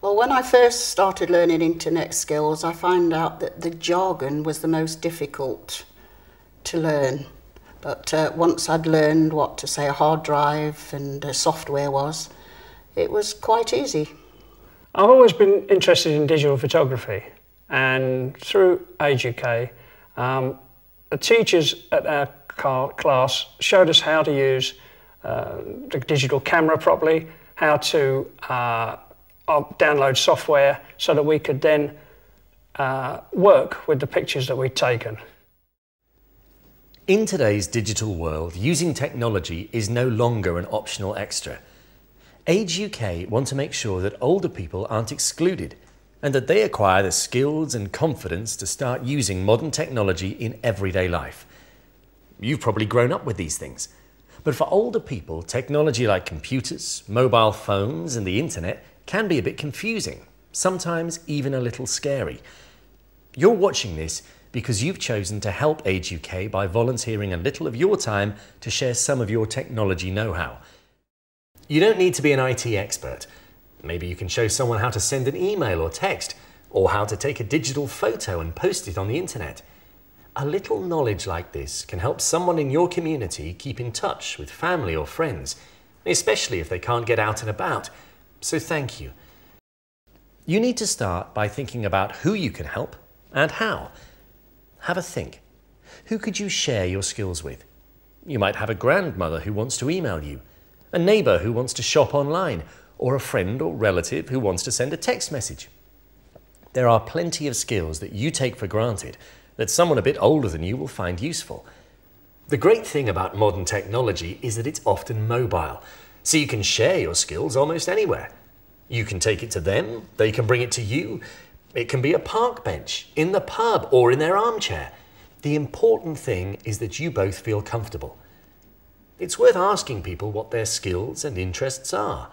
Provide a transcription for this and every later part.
Well, when I first started learning internet skills, I found out that the jargon was the most difficult to learn. But once I'd learned what to say a hard drive and software was, it was quite easy. I've always been interested in digital photography, and through Age UK, the teachers at our class showed us how to use the digital camera properly, how to download software so that we could then work with the pictures that we'd taken. In today's digital world, using technology is no longer an optional extra. Age UK want to make sure that older people aren't excluded and that they acquire the skills and confidence to start using modern technology in everyday life. You've probably grown up with these things, but for older people, technology like computers, mobile phones and the internet can be a bit confusing, sometimes even a little scary. You're watching this because you've chosen to help Age UK by volunteering a little of your time to share some of your technology know-how. You don't need to be an IT expert. Maybe you can show someone how to send an email or text, or how to take a digital photo and post it on the internet. A little knowledge like this can help someone in your community keep in touch with family or friends, especially if they can't get out and about. So thank you. You need to start by thinking about who you can help and how. Have a think. Who could you share your skills with? You might have a grandmother who wants to email you, a neighbour who wants to shop online, or a friend or relative who wants to send a text message. There are plenty of skills that you take for granted that someone a bit older than you will find useful. The great thing about modern technology is that it's often mobile, so you can share your skills almost anywhere. You can take it to them, they can bring it to you. It can be a park bench, in the pub, or in their armchair. The important thing is that you both feel comfortable. It's worth asking people what their skills and interests are.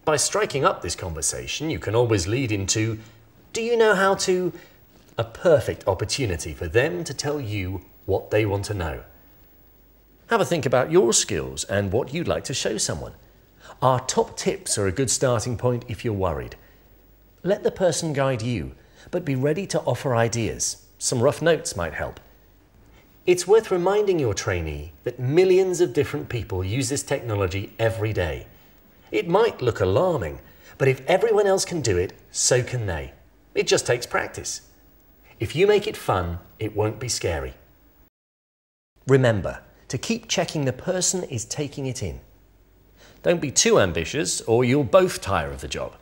By striking up this conversation, you can always lead into, do you know how to? A perfect opportunity for them to tell you what they want to know. Have a think about your skills and what you'd like to show someone. Our top tips are a good starting point if you're worried. Let the person guide you, but be ready to offer ideas. Some rough notes might help. It's worth reminding your trainee that millions of different people use this technology every day. It might look alarming, but if everyone else can do it, so can they. It just takes practice. If you make it fun, it won't be scary. Remember to keep checking the person is taking it in. Don't be too ambitious or you'll both tire of the job.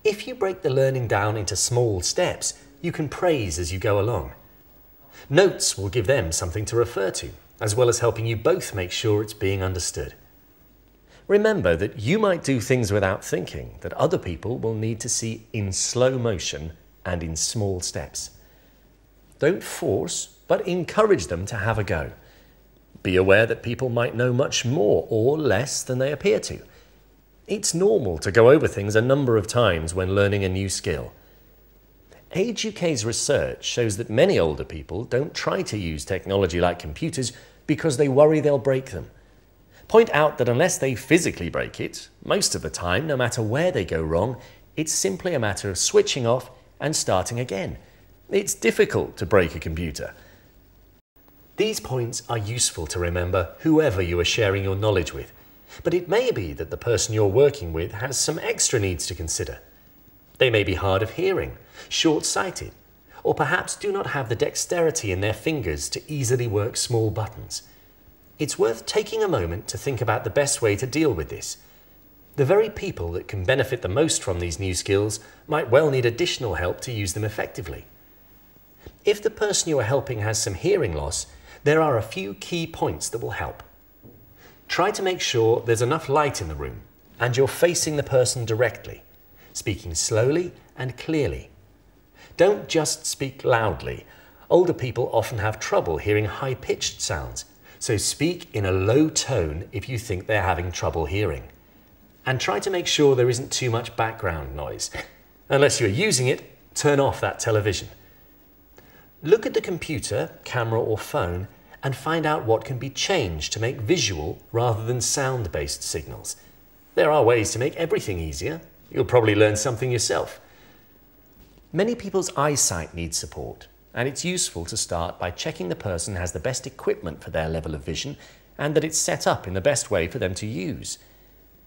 If you break the learning down into small steps, you can praise as you go along. Notes will give them something to refer to, as well as helping you both make sure it's being understood. Remember that you might do things without thinking that other people will need to see in slow motion and in small steps. Don't force, but encourage them to have a go. Be aware that people might know much more or less than they appear to. It's normal to go over things a number of times when learning a new skill. Age UK's research shows that many older people don't try to use technology like computers because they worry they'll break them. Point out that unless they physically break it, most of the time, no matter where they go wrong, it's simply a matter of switching off and starting again. It's difficult to break a computer. These points are useful to remember whoever you are sharing your knowledge with, but it may be that the person you're working with has some extra needs to consider. They may be hard of hearing, short-sighted, or perhaps do not have the dexterity in their fingers to easily work small buttons. It's worth taking a moment to think about the best way to deal with this. The very people that can benefit the most from these new skills might well need additional help to use them effectively. If the person you are helping has some hearing loss, there are a few key points that will help. Try to make sure there's enough light in the room and you're facing the person directly, speaking slowly and clearly. Don't just speak loudly. Older people often have trouble hearing high-pitched sounds, so speak in a low tone if you think they're having trouble hearing. And try to make sure there isn't too much background noise. Unless you're using it, turn off that television. Look at the computer, camera or phone and find out what can be changed to make visual rather than sound-based signals. There are ways to make everything easier. You'll probably learn something yourself. Many people's eyesight needs support, and it's useful to start by checking the person has the best equipment for their level of vision and that it's set up in the best way for them to use.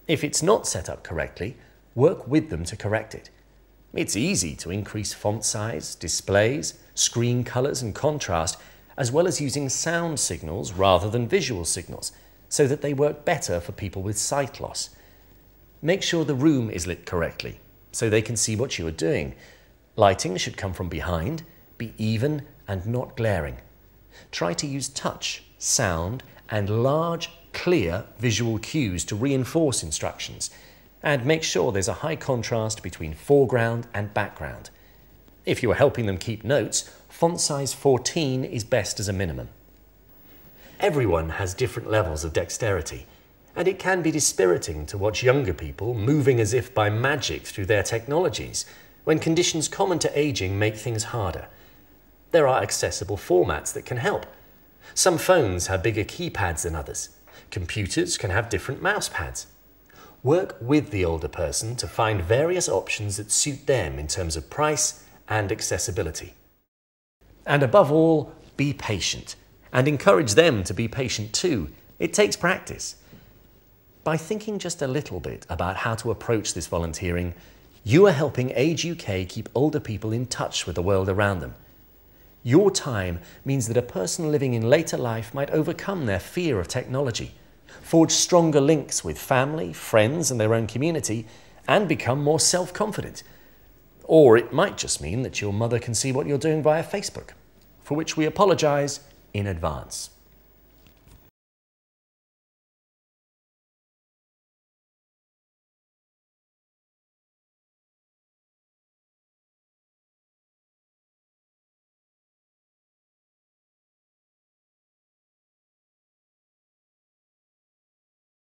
If it's not set up correctly, work with them to correct it. It's easy to increase font size, displays, screen colours and contrast, as well as using sound signals rather than visual signals, so that they work better for people with sight loss. Make sure the room is lit correctly, so they can see what you are doing. Lighting should come from behind, be even and not glaring. Try to use touch, sound and large, clear visual cues to reinforce instructions, and make sure there's a high contrast between foreground and background. If you are helping them keep notes, font size 14 is best as a minimum. Everyone has different levels of dexterity, and it can be dispiriting to watch younger people moving as if by magic through their technologies, when conditions common to aging make things harder. There are accessible formats that can help. Some phones have bigger keypads than others. Computers can have different mouse pads. Work with the older person to find various options that suit them in terms of price and accessibility. And above all, be patient, and encourage them to be patient too. It takes practice. By thinking just a little bit about how to approach this volunteering, you are helping Age UK keep older people in touch with the world around them. Your time means that a person living in later life might overcome their fear of technology, forge stronger links with family, friends and their own community, and become more self-confident. Or it might just mean that your mother can see what you're doing via Facebook, for which we apologise in advance.